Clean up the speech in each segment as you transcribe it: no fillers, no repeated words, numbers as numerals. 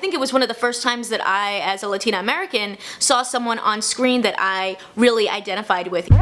think it was one of the first times that I, as a Latina American, saw someone on screen that I really identified with. Hey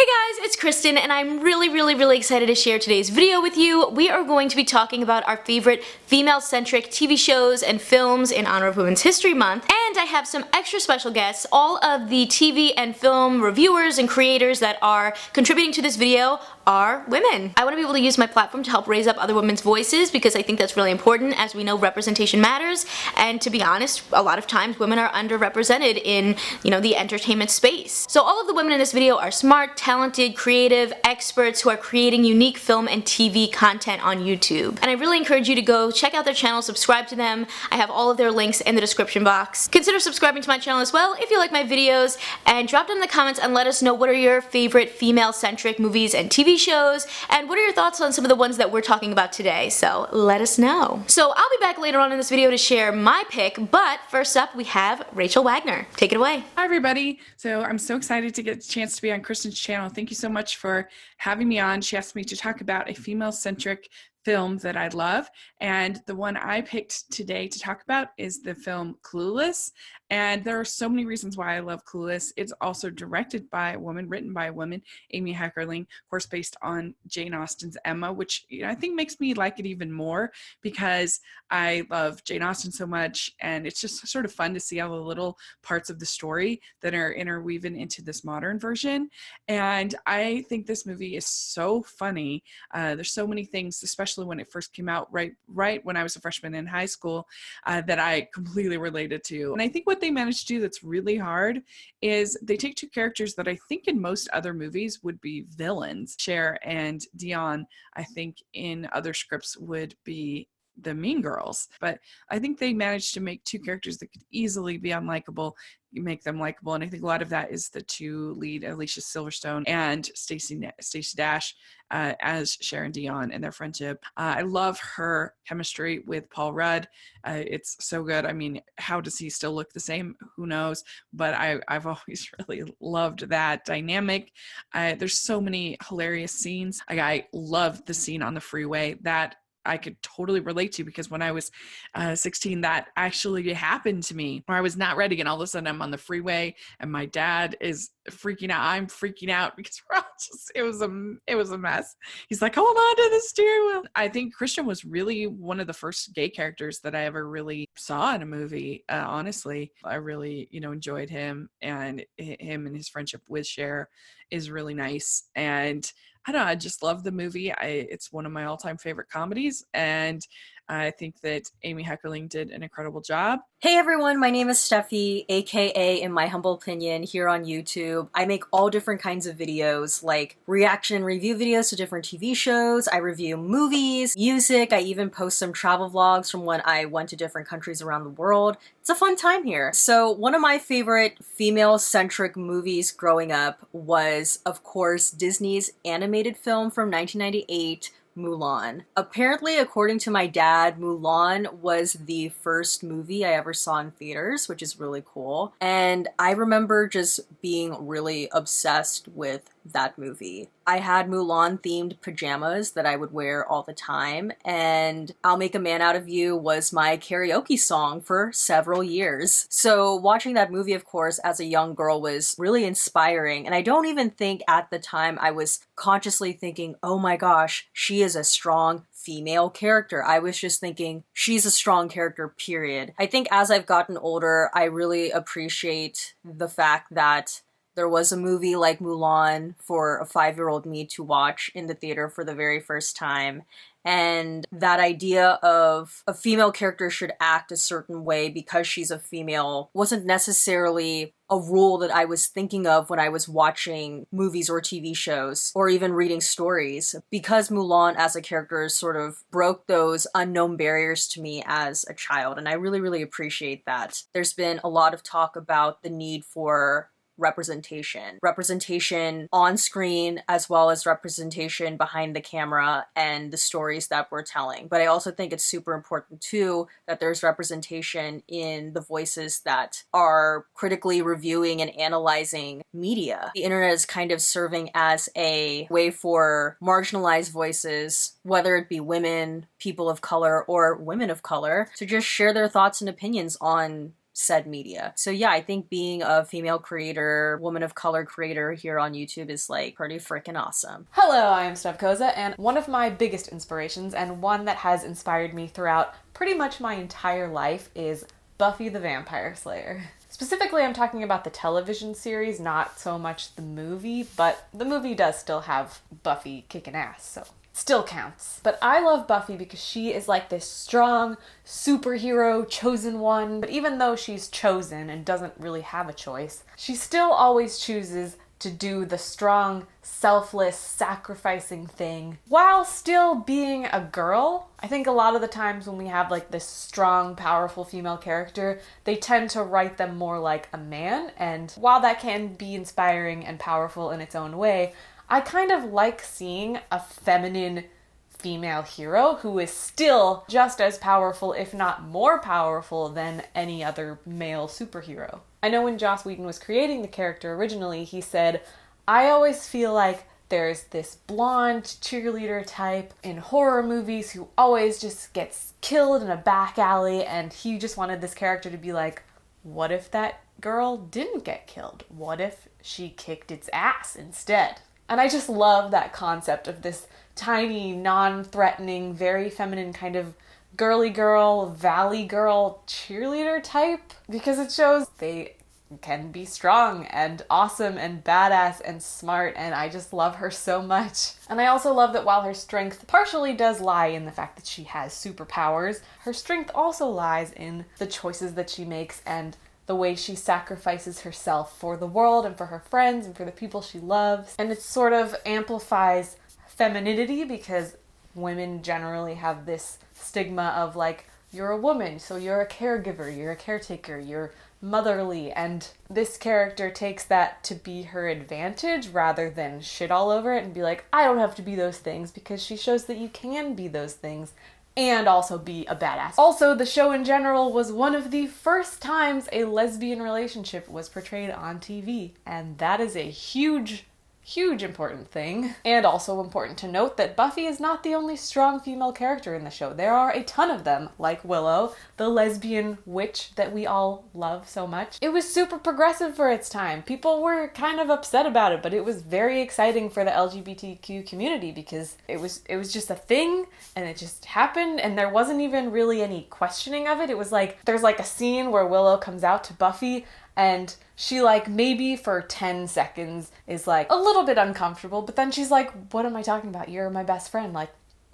guys, it's Kristen, and I'm really excited to share today's video with you. We are going to be talking about our favorite female-centric TV shows and films in honor of Women's History Month, and I have some extra special guests. All of the TV and film reviewers and creators that are contributing to this video are women. I want to be able to use my platform to help raise up other women's voices because I think that's really important. As we know, representation matters, and to be honest, a lot of times women are underrepresented in, the entertainment space. So all of the women in this video are smart, talented, creative, experts who are creating unique film and TV content on YouTube. And I really encourage you to go check out their channel, subscribe to them. I have all of their links in the description box. Consider subscribing to my channel as well if you like my videos, and drop down in the comments and let us know what are your favorite female-centric movies and TV shows, and what are your thoughts on some of the ones that we're talking about today, so let us know. So I'll be back later on in this video to share my pick, but first up we have Rachel Wagner. Take it away. Hi everybody. So I'm so excited to get the chance to be on Kristen's channel. Thank you so much for having me on. She asked me to talk about a female-centric film that I love, and the one I picked today to talk about is the film Clueless. And there are so many reasons why I love Clueless. It's also directed by a woman, written by a woman, Amy Heckerling, of course based on Jane Austen's Emma, which I think makes me like it even more because I love Jane Austen so much, and it's just sort of fun to see all the little parts of the story that are interweaving into this modern version. And I think this movie is so funny. There's so many things, especially when it first came out right when I was a freshman in high school, that I completely related to. And I think what they managed to do that's really hard is they take two characters that I think in most other movies would be villains. Cher and Dion, I think in other scripts would be the mean girls, but I think they managed to make two characters that could easily be unlikable, make them likable. And I think a lot of that is the two lead, Alicia Silverstone and Stacey Dash, as Cher and Dion and their friendship. I love her chemistry with Paul Rudd. It's so good. I mean, how does he still look the same? Who knows? But I've always really loved that dynamic. There's so many hilarious scenes. I love the scene on the freeway that I could totally relate to, because when I was 16, that actually happened to me, where I was not ready, and all of a sudden I'm on the freeway and my dad is freaking out. I'm freaking out because we're all just, it was a mess. He's like, hold on to the steering wheel. I think Christian was really one of the first gay characters that I ever really saw in a movie. Honestly, I really, enjoyed him, and his friendship with Cher is really nice. And I don't know, I just love the movie. It's one of my all-time favorite comedies, and I think that Amy Heckerling did an incredible job. Hey everyone, my name is Steffi, aka In My Humble Opinion, here on YouTube. I make all different kinds of videos, like reaction and review videos to different TV shows. I review movies, music. I even post some travel vlogs from when I went to different countries around the world. It's a fun time here. So one of my favorite female-centric movies growing up was, of course, Disney's animated film from 1998, Mulan. Apparently, according to my dad, Mulan was the first movie I ever saw in theaters, which is really cool. And I remember just being really obsessed with that movie. I had Mulan themed pajamas that I would wear all the time, and I'll Make a Man Out of You was my karaoke song for several years. So watching that movie, of course, as a young girl was really inspiring, and I don't even think at the time I was consciously thinking, oh my gosh, she is a strong female character. I was just thinking, she's a strong character, period. I think as I've gotten older, I really appreciate the fact that there was a movie like Mulan for a 5-year-old me to watch in the theater for the very first time. And that idea of a female character should act a certain way because she's a female wasn't necessarily a rule that I was thinking of when I was watching movies or TV shows or even reading stories. Because Mulan as a character sort of broke those unknown barriers to me as a child, and I really appreciate that. There's been a lot of talk about the need for representation. Representation on screen as well as representation behind the camera and the stories that we're telling. But I also think it's super important too that there's representation in the voices that are critically reviewing and analyzing media. The internet is kind of serving as a way for marginalized voices, whether it be women, people of color, or women of color, to just share their thoughts and opinions on said media. So yeah, I think being a female creator, woman of color creator here on YouTube is like pretty freaking awesome. Hello, I am Steph Koza, and one of my biggest inspirations, and one that has inspired me throughout pretty much my entire life, is Buffy the Vampire Slayer. Specifically, I'm talking about the television series, not so much the movie, but the movie does still have Buffy kicking ass, so still counts. But I love Buffy because she is like this strong superhero chosen one. But even though she's chosen and doesn't really have a choice, she still always chooses to do the strong, selfless, sacrificing thing while still being a girl. I think a lot of the times when we have like this strong, powerful female character, they tend to write them more like a man. And while that can be inspiring and powerful in its own way, I kind of like seeing a feminine female hero who is still just as powerful, if not more powerful, than any other male superhero. I know when Joss Whedon was creating the character originally, he said, I always feel like there's this blonde cheerleader type in horror movies who always just gets killed in a back alley, and he just wanted this character to be like, what if that girl didn't get killed? What if she kicked its ass instead? And I just love that concept of this tiny, non-threatening, very feminine kind of girly girl, valley girl cheerleader type, because it shows they can be strong and awesome and badass and smart, and I just love her so much. And I also love that while her strength partially does lie in the fact that she has superpowers, her strength also lies in the choices that she makes and the way she sacrifices herself for the world and for her friends and for the people she loves. And it sort of amplifies femininity because women generally have this stigma of like, you're a woman, so you're a caregiver, you're a caretaker, you're motherly, and this character takes that to be her advantage rather than shit all over it and be like, I don't have to be those things, because she shows that you can be those things and also be a badass. Also, the show in general was one of the first times a lesbian relationship was portrayed on TV, and that is a huge important thing. And also important to note that Buffy is not the only strong female character in the show. There are a ton of them, like Willow, the lesbian witch that we all love so much. It was super progressive for its time. People were kind of upset about it, but it was very exciting for the LGBTQ community because it was just a thing, and it just happened, and there wasn't even really any questioning of it. It was like, there's like a scene where Willow comes out to Buffy, and she like maybe for 10 seconds is like a little bit uncomfortable, but then she's like, what am I talking about? You're my best friend. Like,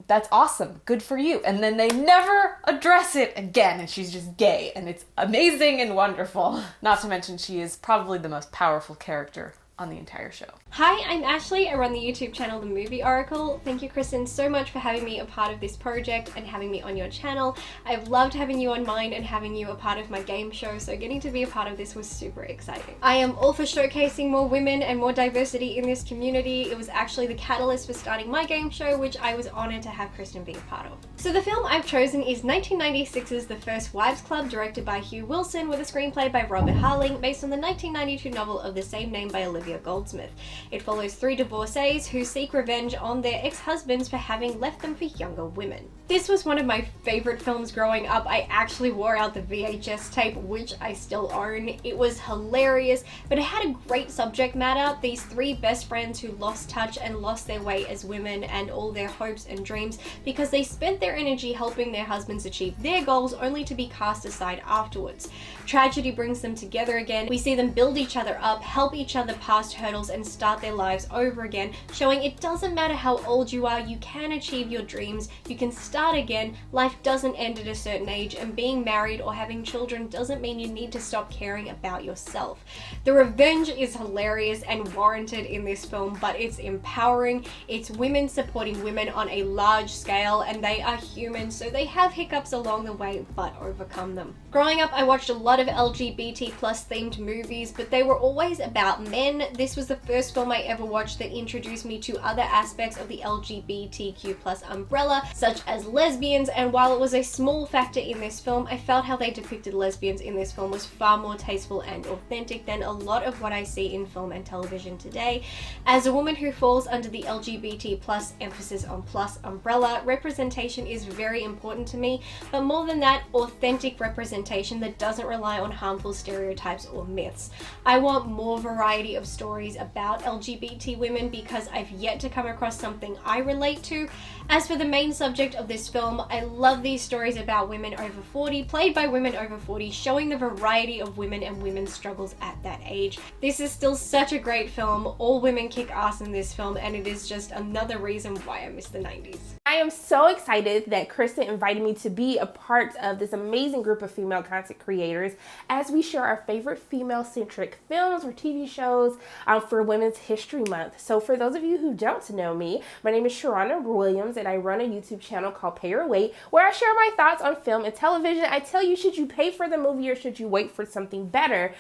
that's awesome. Good for you. And then they never address it again, and she's just gay, and it's amazing and wonderful. Not to mention she is probably the most powerful character on the entire show. Hi, I'm Ashley. I run the YouTube channel The Movie Oracle. Thank you, Kristen, so much for having me a part of this project and having me on your channel. I've loved having you on mine and having you a part of my game show, so getting to be a part of this was super exciting. I am all for showcasing more women and more diversity in this community. It was actually the catalyst for starting my game show, which I was honored to have Kristen be a part of. So the film I've chosen is 1996's The First Wives Club, directed by Hugh Wilson, with a screenplay by Robert Harling, based on the 1992 novel of the same name by Olivia Goldsmith. It follows three divorcees who seek revenge on their ex-husbands for having left them for younger women. This was one of my favorite films growing up. I actually wore out the VHS tape, which I still own. It was hilarious, but it had a great subject matter. These three best friends who lost touch and lost their way as women and all their hopes and dreams because they spent their energy helping their husbands achieve their goals only to be cast aside afterwards. Tragedy brings them together again. We see them build each other up, help each other pass past hurdles and start their lives over again, showing it doesn't matter how old you are, you can achieve your dreams, you can start again, life doesn't end at a certain age, and being married or having children doesn't mean you need to stop caring about yourself. The revenge is hilarious and warranted in this film, but it's empowering. It's women supporting women on a large scale, and they are human, so they have hiccups along the way, but overcome them. Growing up, I watched a lot of LGBT plus themed movies, but they were always about men. This was the first film I ever watched that introduced me to other aspects of the LGBTQ plus umbrella, such as lesbians, and while it was a small factor in this film, I felt how they depicted lesbians in this film was far more tasteful and authentic than a lot of what I see in film and television today. As a woman who falls under the LGBT plus emphasis on plus umbrella, representation is very important to me, but more than that, authentic representation that doesn't rely on harmful stereotypes or myths. I want more variety of stories about LGBT women because I've yet to come across something I relate to. As for the main subject of this film, I love these stories about women over 40, played by women over 40, showing the variety of women and women's struggles at that age. This is still such a great film. All women kick ass in this film, and it is just another reason why I miss the 90s. I am so excited that Kristen invited me to be a part of this amazing group of female content creators as we share our favorite female-centric films or TV shows for Women's History Month. So for those of you who don't know me, my name is Sharona Williams, and I run a YouTube channel called Pay Your Weight, where I share my thoughts on film and television. I tell you, should you pay for the movie or should you wait for something better?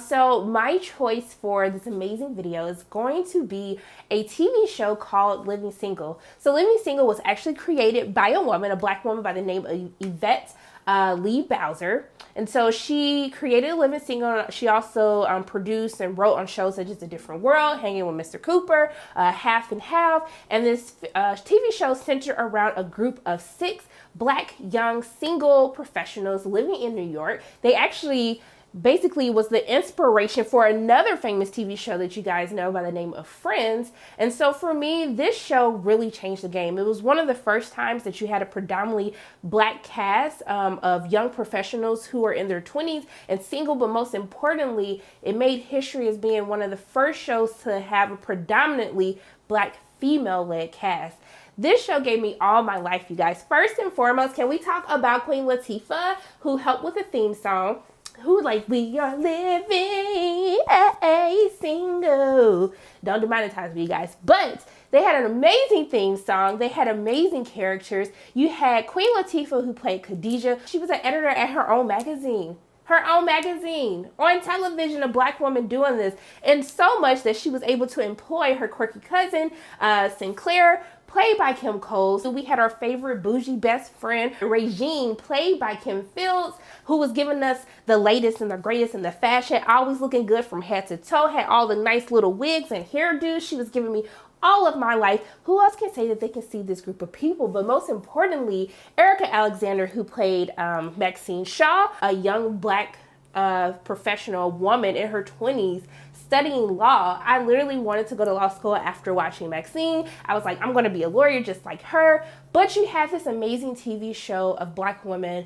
So my choice for this amazing video is going to be a TV show called Living Single. So Living Single was actually created by a woman, a black woman by the name of Yvette Lee Bowser. And so she created Living Single. She also produced and wrote on shows such as A Different World, Hanging with Mr. Cooper, Half and Half. And this TV show centered around a group of 6 black young single professionals living in New York. They actually basically was the inspiration for another famous TV show that you guys know by the name of Friends. And so for me, this show really changed the game. It was one of the first times that you had a predominantly black cast of young professionals who were in their 20s and single, but most importantly, it made history as being one of the first shows to have a predominantly black female-led cast. This show gave me all my life, you guys. First and foremost, can we talk about Queen Latifah, who helped with the theme song? Who like, we are living a single. Don't demonetize me, you guys. But they had an amazing theme song. They had amazing characters. You had Queen Latifah, who played Khadijah. She was an editor at her own magazine. Her own magazine. On television, a black woman doing this. And so much that she was able to employ her quirky cousin, Sinclair, played by Kim Coles. So we had our favorite bougie best friend, Regine, played by Kim Fields, who was giving us the latest and the greatest in the fashion, always looking good from head to toe, had all the nice little wigs and hairdos. She was giving me all of my life. Who else can say that they can see this group of people? But most importantly, Erica Alexander, who played Maxine Shaw, a young black professional woman in her 20s, studying law. I literally wanted to go to law school after watching Maxine. I was like, I'm going to be a lawyer just like her. But you have this amazing TV show of black women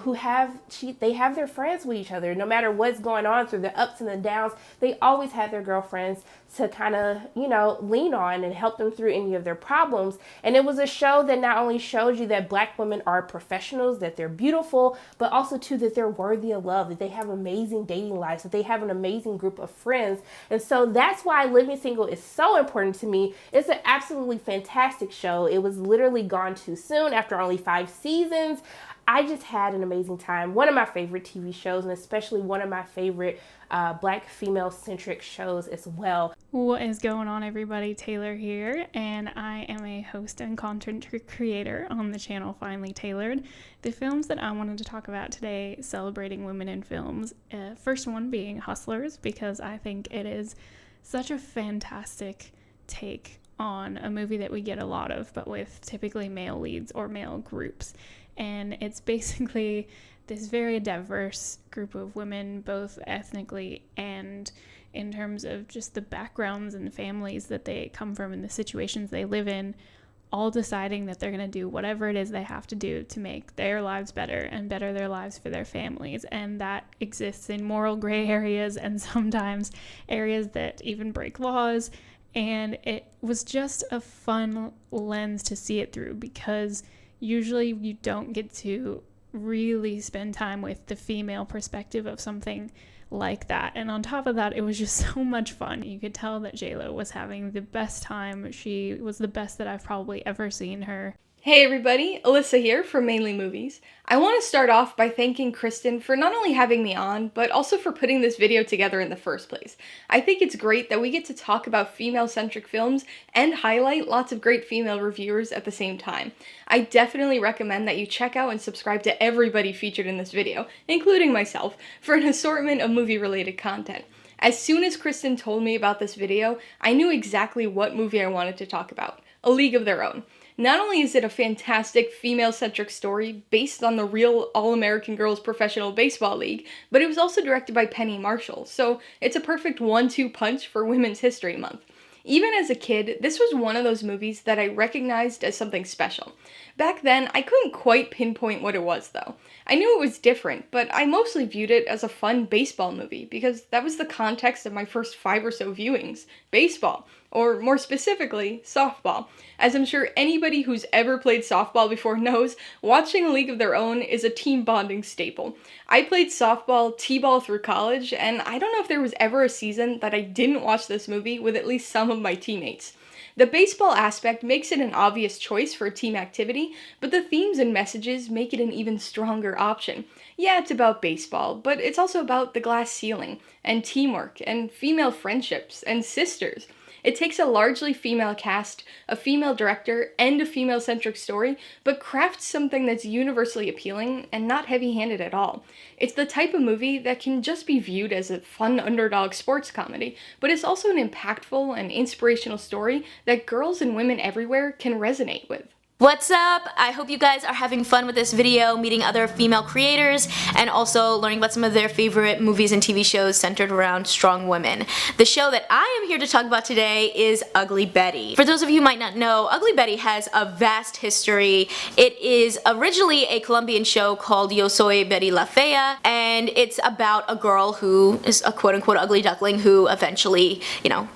who have their friends with each other. No matter what's going on through the ups and the downs, they always have their girlfriends to kind of, lean on and help them through any of their problems. And it was a show that not only showed you that black women are professionals, that they're beautiful, but also too that they're worthy of love, that they have amazing dating lives, that they have an amazing group of friends. And so that's why Living Single is so important to me. It's an absolutely fantastic show. It was literally gone too soon after only 5 seasons. I just had an amazing time. One of my favorite TV shows, and especially one of my favorite black female-centric shows as well. What is going on, everybody? Taylor here, and I am a host and content creator on the channel Finally Tailored. The films that I wanted to talk about today celebrating women in films, first one being Hustlers, because I think it is such a fantastic take on a movie that we get a lot of, but with typically male leads or male groups. And it's basically this very diverse group of women, both ethnically and in terms of just the backgrounds and families that they come from and the situations they live in, all deciding that they're going to do whatever it is they have to do to make their lives better and better their lives for their families. And that exists in moral gray areas and sometimes areas that even break laws. And it was just a fun lens to see it through, because usually you don't get to really spend time with the female perspective of something like that. And on top of that, it was just so much fun. You could tell that JLo was having the best time. She was the best that I've probably ever seen her. Hey everybody, Alyssa here from Mainly Movies. I want to start off by thanking Kristen for not only having me on, but also for putting this video together in the first place. I think it's great that we get to talk about female-centric films and highlight lots of great female reviewers at the same time. I definitely recommend that you check out and subscribe to everybody featured in this video, including myself, for an assortment of movie-related content. As soon as Kristen told me about this video, I knew exactly what movie I wanted to talk about, A League of Their Own. Not only is it a fantastic female-centric story based on the real All-American Girls Professional Baseball League, but it was also directed by Penny Marshall, so it's a perfect 1-2 punch for Women's History Month. Even as a kid, this was one of those movies that I recognized as something special. Back then, I couldn't quite pinpoint what it was though. I knew it was different, but I mostly viewed it as a fun baseball movie because that was the context of my first 5 or so viewings. Baseball. Or more specifically, softball. As I'm sure anybody who's ever played softball before knows, watching A League of Their Own is a team bonding staple. I played softball, t-ball through college, and I don't know if there was ever a season that I didn't watch this movie with at least some of my teammates. The baseball aspect makes it an obvious choice for a team activity, but the themes and messages make it an even stronger option. Yeah, it's about baseball, but it's also about the glass ceiling, and teamwork, and female friendships, and sisters. It takes a largely female cast, a female director, and a female-centric story, but crafts something that's universally appealing and not heavy-handed at all. It's the type of movie that can just be viewed as a fun underdog sports comedy, but it's also an impactful and inspirational story that girls and women everywhere can resonate with. What's up? I hope you guys are having fun with this video, meeting other female creators, and also learning about some of their favorite movies and TV shows centered around strong women. The show that I am here to talk about today is Ugly Betty. For those of you who might not know, Ugly Betty has a vast history. It is originally a Colombian show called Yo Soy Betty La Fea, and it's about a girl who is a quote-unquote ugly duckling who eventually,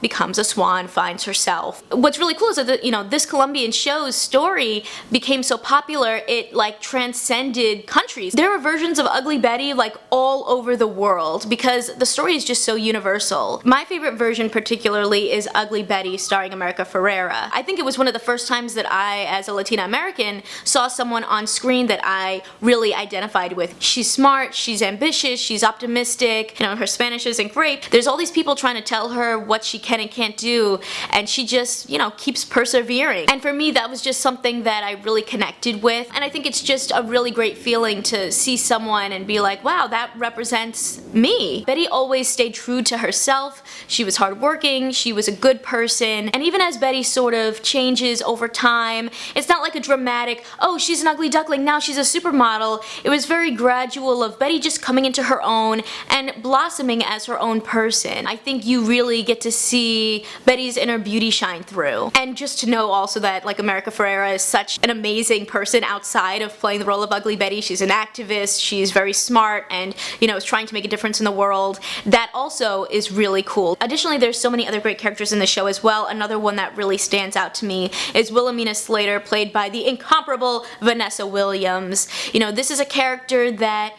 becomes a swan, finds herself. What's really cool is that, this Colombian show's story became so popular, it transcended countries. There are versions of Ugly Betty all over the world because the story is just so universal. My favorite version particularly is Ugly Betty starring America Ferrera. I think it was one of the first times that I, as a Latina American, saw someone on screen that I really identified with. She's smart, she's ambitious, she's optimistic, her Spanish isn't great. There's all these people trying to tell her what she can and can't do, and she just, keeps persevering. And for me, that was just something that I really connected with, and I think it's just a really great feeling to see someone and be like, wow, that represents me. Betty always stayed true to herself. She was hardworking, she was a good person, and even as Betty sort of changes over time, it's not like a dramatic, oh, she's an ugly duckling, now she's a supermodel. It was very gradual of Betty just coming into her own and blossoming as her own person. I think you really get to see Betty's inner beauty shine through. And just to know also that America Ferrera is such an amazing person outside of playing the role of Ugly Betty. She's an activist, she's very smart, and is trying to make a difference in the world. That also is really cool. Additionally, there's so many other great characters in the show as well. Another one that really stands out to me is Wilhelmina Slater, played by the incomparable Vanessa Williams. This is a character that,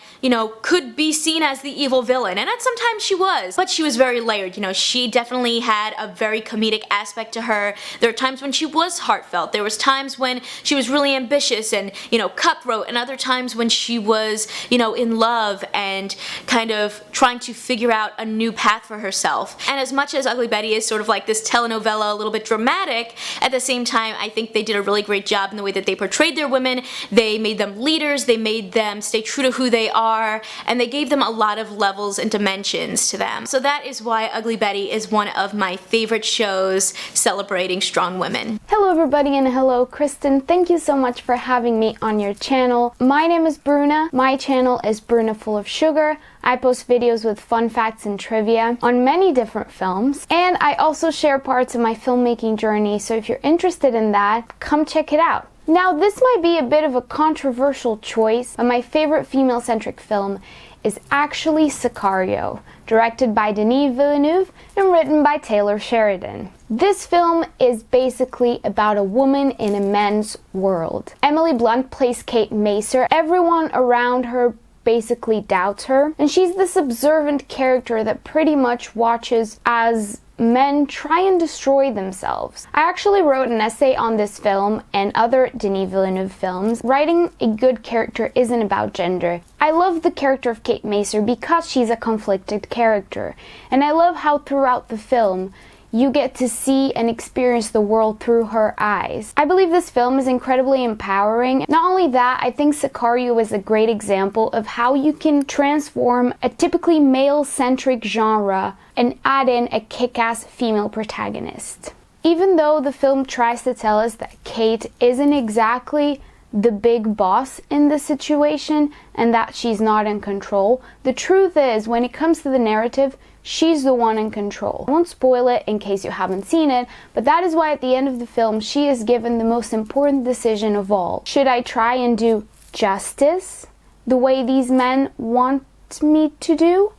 could be seen as the evil villain, and sometimes she was, but she was very layered. She definitely had a very comedic aspect to her. There were times when she was heartfelt. There was times when she was really ambitious and, cutthroat, and other times when she was, in love and kind of trying to figure out a new path for herself. And as much as Ugly Betty is sort of like this telenovela, a little bit dramatic, at the same time, I think they did a really great job in the way that they portrayed their women. They made them leaders, they made them stay true to who they are, and they gave them a lot of levels and dimensions to them. So that is why Ugly Betty is one of my favorite shows celebrating strong women. Hello everybody, and hello Kristen Kristen, thank you so much for having me on your channel. My name is Bruna. My channel is Bruna Full of Sugar. I post videos with fun facts and trivia on many different films, and I also share parts of my filmmaking journey, so if you're interested in that, come check it out. Now, this might be a bit of a controversial choice, but my favorite female-centric film is actually Sicario, directed by Denis Villeneuve and written by Taylor Sheridan. This film is basically about a woman in a men's world. Emily Blunt plays Kate Macer. Everyone around her basically doubts her, and she's this observant character that pretty much watches as men try and destroy themselves. I actually wrote an essay on this film and other Denis Villeneuve films. Writing a good character isn't about gender. I love the character of Kate Macer because she's a conflicted character, and I love how throughout the film you get to see and experience the world through her eyes. I believe this film is incredibly empowering. Not only that, I think Sicario is a great example of how you can transform a typically male-centric genre and add in a kick-ass female protagonist. Even though the film tries to tell us that Kate isn't exactly the big boss in the situation and that she's not in control, the truth is, when it comes to the narrative, she's the one in control. I won't spoil it in case you haven't seen it, but that is why at the end of the film she is given the most important decision of all. Should I try and do justice the way these men want me to do,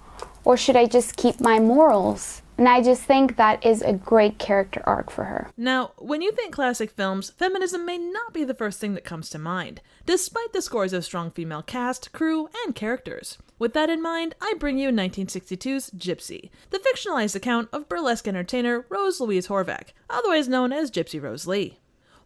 or should I just keep my morals? And I just think that is a great character arc for her. Now, when you think classic films, feminism may not be the first thing that comes to mind, despite the scores of strong female cast, crew, and characters. With that in mind, I bring you 1962's Gypsy, the fictionalized account of burlesque entertainer Rose Louise Horvath, otherwise known as Gypsy Rose Lee.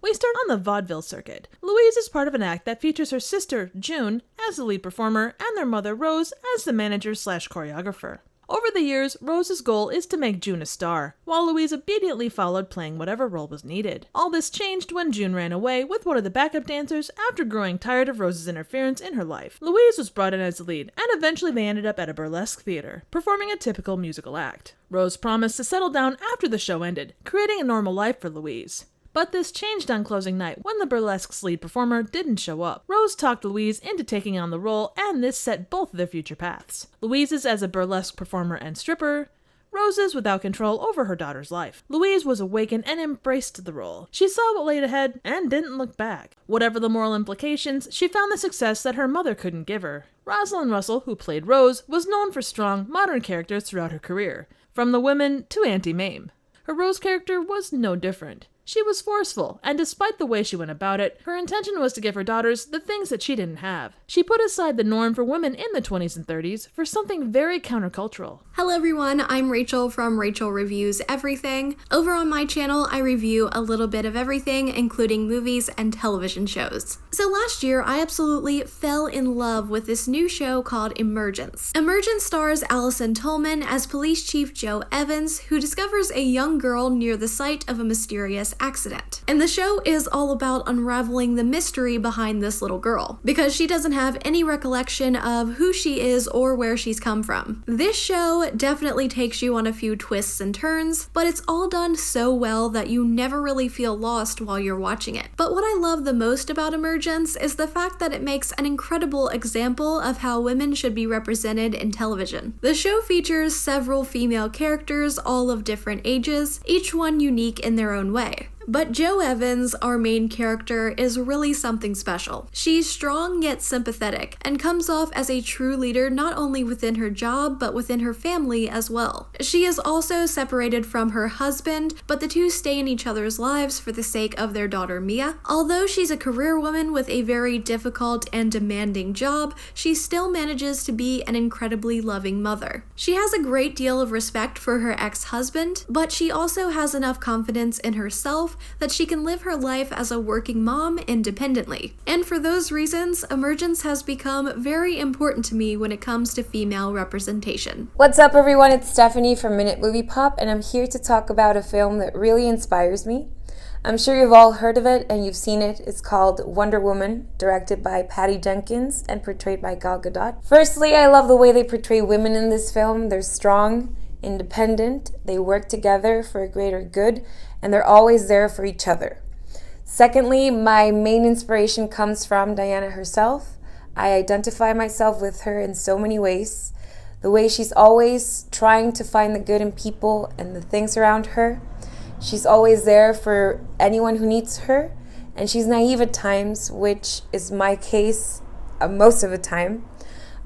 We start on the vaudeville circuit. Louise is part of an act that features her sister, June, as the lead performer, and their mother, Rose, as the manager/choreographer. Over the years, Rose's goal is to make June a star, while Louise obediently followed playing whatever role was needed. All this changed when June ran away with one of the backup dancers after growing tired of Rose's interference in her life. Louise was brought in as the lead, and eventually they ended up at a burlesque theater, performing a typical musical act. Rose promised to settle down after the show ended, creating a normal life for Louise. But this changed on closing night when the burlesque's lead performer didn't show up. Rose talked Louise into taking on the role, and this set both of their future paths. Louise's as a burlesque performer and stripper, Rose's without control over her daughter's life. Louise was awakened and embraced the role. She saw what laid ahead and didn't look back. Whatever the moral implications, she found the success that her mother couldn't give her. Rosalind Russell, who played Rose, was known for strong, modern characters throughout her career, from The Women to Auntie Mame. Her Rose character was no different. She was forceful, and despite the way she went about it, her intention was to give her daughters the things that she didn't have. She put aside the norm for women in the 20s and 30s for something very countercultural. Hello everyone, I'm Rachel from Rachel Reviews Everything. Over on my channel, I review a little bit of everything, including movies and television shows. So last year, I absolutely fell in love with this new show called Emergence. Emergence stars Allison Tolman as Police Chief Joe Evans, who discovers a young girl near the site of a mysterious accident. And the show is all about unraveling the mystery behind this little girl, because she doesn't have any recollection of who she is or where she's come from. This show definitely takes you on a few twists and turns, but it's all done so well that you never really feel lost while you're watching it. But what I love the most about Emergence is the fact that it makes an incredible example of how women should be represented in television. The show features several female characters, all of different ages, each one unique in their own way. But Jo Evans, our main character, is really something special. She's strong yet sympathetic, and comes off as a true leader not only within her job, but within her family as well. She is also separated from her husband, but the two stay in each other's lives for the sake of their daughter Mia. Although she's a career woman with a very difficult and demanding job, she still manages to be an incredibly loving mother. She has a great deal of respect for her ex-husband, but she also has enough confidence in herself that she can live her life as a working mom independently. And for those reasons, Emergence has become very important to me when it comes to female representation. What's up everyone, it's Stephanie from Minute Movie Pop, and I'm here to talk about a film that really inspires me. I'm sure you've all heard of it and you've seen it. It's called Wonder Woman, directed by Patty Jenkins and portrayed by Gal Gadot. Firstly, I love the way they portray women in this film. They're strong, independent, they work together for a greater good, and they're always there for each other. Secondly, my main inspiration comes from Diana herself. I identify myself with her in so many ways. The way she's always trying to find the good in people and the things around her. She's always there for anyone who needs her. And she's naive at times, which is my case most of the time.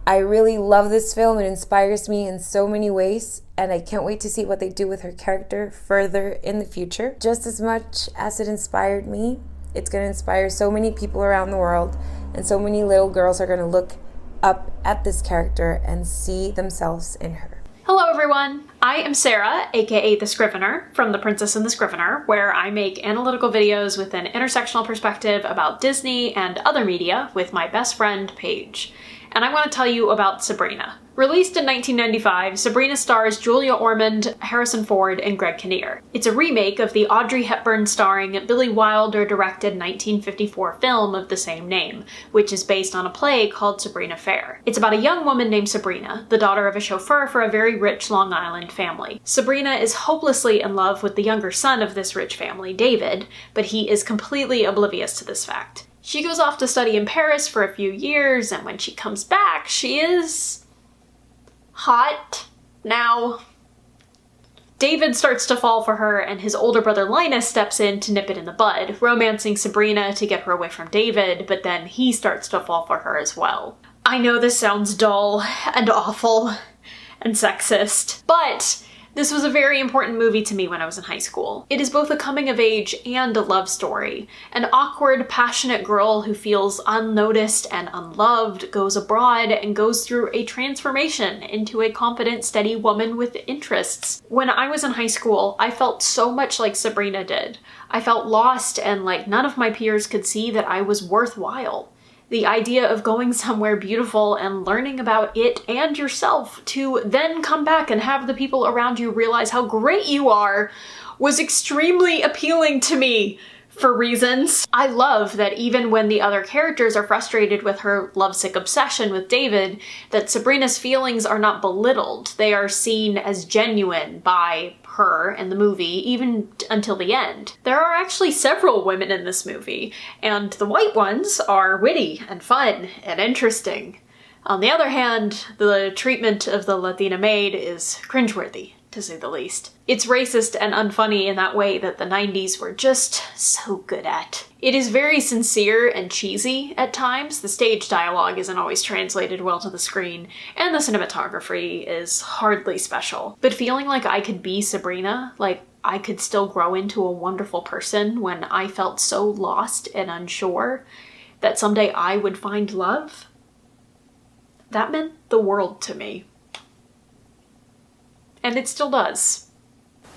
I really love this film. It inspires me in so many ways, and I can't wait to see what they do with her character further in the future. Just as much as it inspired me, it's going to inspire so many people around the world, and so many little girls are going to look up at this character and see themselves in her. Hello everyone, I am Sarah, aka The Scrivener, from The Princess and the Scrivener, where I make analytical videos with an intersectional perspective about Disney and other media with my best friend, Paige. And I want to tell you about Sabrina. Released in 1995, Sabrina stars Julia Ormond, Harrison Ford, and Greg Kinnear. It's a remake of the Audrey Hepburn starring Billy Wilder directed 1954 film of the same name, which is based on a play called Sabrina Fair. It's about a young woman named Sabrina, the daughter of a chauffeur for a very rich Long Island family. Sabrina is hopelessly in love with the younger son of this rich family, David, but he is completely oblivious to this fact. She goes off to study in Paris for a few years, and when she comes back, she is hot. Now, David starts to fall for her, and his older brother Linus steps in to nip it in the bud, romancing Sabrina to get her away from David, but then he starts to fall for her as well. I know this sounds dull and awful and sexist, but this was a very important movie to me when I was in high school. It is both a coming of age and a love story. An awkward, passionate girl who feels unnoticed and unloved goes abroad and goes through a transformation into a confident, steady woman with interests. When I was in high school, I felt so much like Sabrina did. I felt lost and like none of my peers could see that I was worthwhile. The idea of going somewhere beautiful and learning about it and yourself to then come back and have the people around you realize how great you are was extremely appealing to me for reasons. I love that even when the other characters are frustrated with her lovesick obsession with David, that Sabrina's feelings are not belittled. They are seen as genuine by her in the movie, even until the end. There are actually several women in this movie, and the white ones are witty and fun and interesting. On the other hand, the treatment of the Latina maid is cringeworthy, to say the least. It's racist and unfunny in that way that the 90s were just so good at. It is very sincere and cheesy at times. The stage dialogue isn't always translated well to the screen, and the cinematography is hardly special. But feeling like I could be Sabrina, like I could still grow into a wonderful person when I felt so lost and unsure that someday I would find love, that meant the world to me. And it still does.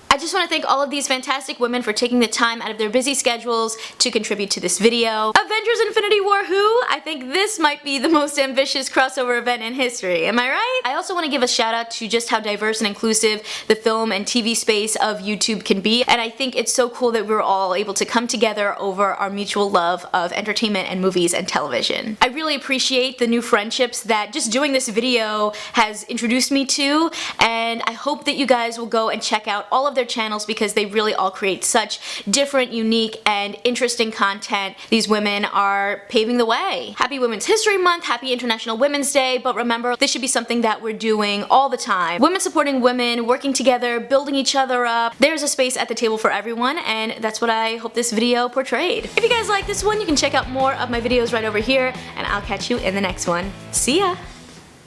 I just want to thank all of these fantastic women for taking the time out of their busy schedules to contribute to this video. Avengers Infinity War who? I think this might be the most ambitious crossover event in history, am I right? I also want to give a shout out to just how diverse and inclusive the film and TV space of YouTube can be, and I think it's so cool that we're all able to come together over our mutual love of entertainment and movies and television. I really appreciate the new friendships that just doing this video has introduced me to, and I hope that you guys will go and check out all of their channels because they really all create such different, unique, and interesting content. These women are paving the way. Happy Women's History Month, happy International Women's Day, but remember, this should be something that we're doing all the time. Women supporting women, working together, building each other up. There's a space at the table for everyone, and that's what I hope this video portrayed. If you guys like this one, you can check out more of my videos right over here, and I'll catch you in the next one. See ya!